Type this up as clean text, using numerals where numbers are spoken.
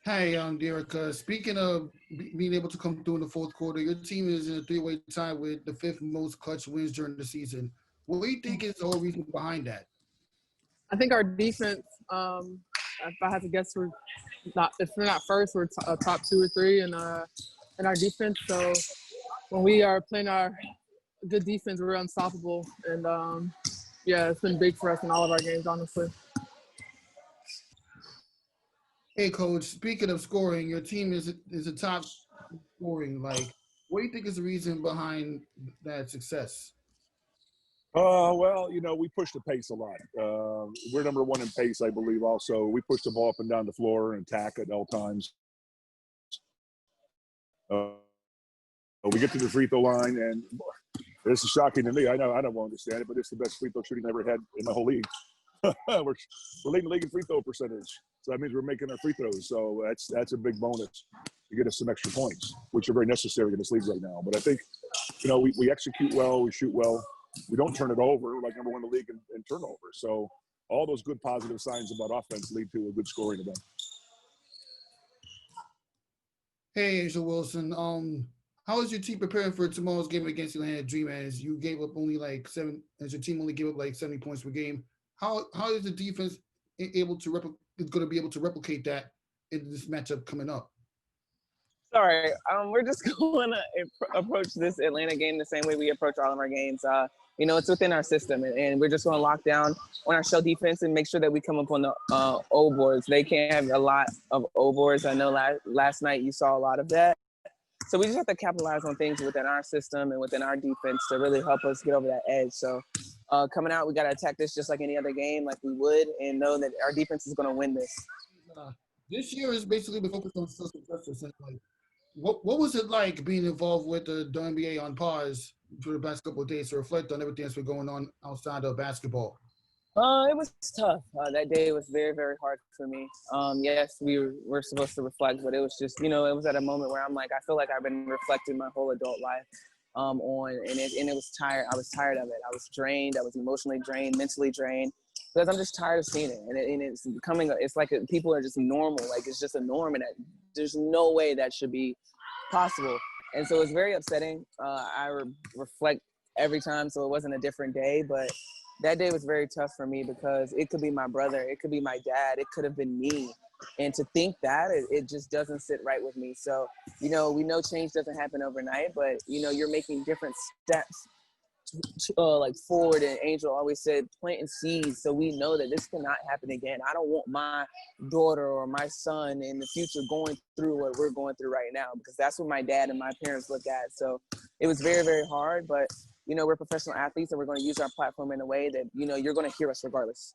Hi, Dearica. Speaking of being able to come through in the fourth quarter, your team is in a three-way tie with the fifth most clutch wins during the season. What do you think is the whole reason behind that? I think our defense. If I had to guess, we're not. If we're not first, we're top two or three in our defense. So when we are playing our good defense, we're unstoppable. And yeah, it's been big for us in all of our games, honestly. Hey, Coach. Speaking of scoring, your team is a top scoring. Like, what do you think is the reason behind that success? Well, we push the pace a lot. We're number one in pace, I believe. Also, we push the ball up and down the floor and attack at all times. We get to the free throw line, and this is shocking to me. I know I don't understand it, but it's the best free throw shooting I've ever had in my whole league. we're leading the league in free throw percentage, so that means we're making our free throws. So that's a big bonus to get us some extra points, which are very necessary in this league right now. But I think, we execute well, we shoot well. We don't turn it over, like number one in the league in turnover. So all those good positive signs about offense lead to a good scoring event. Hey, Angel Wilson. How is your team preparing for tomorrow's game against Atlanta Dream? As you gave up only like as your team only gave up like 70 points per game. How is the defense able to is going to be able to replicate that in this matchup coming up? Sorry, we're just going to approach this Atlanta game the same way we approach all of our games. It's within our system, and we're just going to lock down on our shell defense and make sure that we come up on the O boards. They can't have a lot of O boards. I know last night you saw a lot of that. So we just have to capitalize on things within our system and within our defense to really help us get over that edge. So coming out, we got to attack this just like any other game, like we would, and know that our defense is going to win this. This year is basically the focus on social justice. And like, what was it like being involved with the WNBA on pause for the past couple of days to reflect on everything that's been going on outside of basketball? It was tough. That day was very, very hard for me. Yes, we were supposed to reflect, but it was just, it was at a moment where I'm like, I feel like I've been reflecting my whole adult life and it was tired. I was tired of it. I was drained. I was emotionally drained, mentally drained, because I'm just tired of seeing it. And it's becoming, it's like people are just normal. Like it's just a norm, and there's no way that should be possible. And so it's very upsetting. I reflect every time, so it wasn't a different day, but that day was very tough for me because it could be my brother, it could be my dad, it could have been me. And to think that, it just doesn't sit right with me. So, we know change doesn't happen overnight, but, you're making different steps like forward. And Angel always said, planting seeds so we know that this cannot happen again. I don't want my daughter or my son in the future going through what we're going through right now, because that's what my dad and my parents look at. So it was very, very hard, but we're professional athletes, and we're going to use our platform in a way that, you're going to hear us regardless.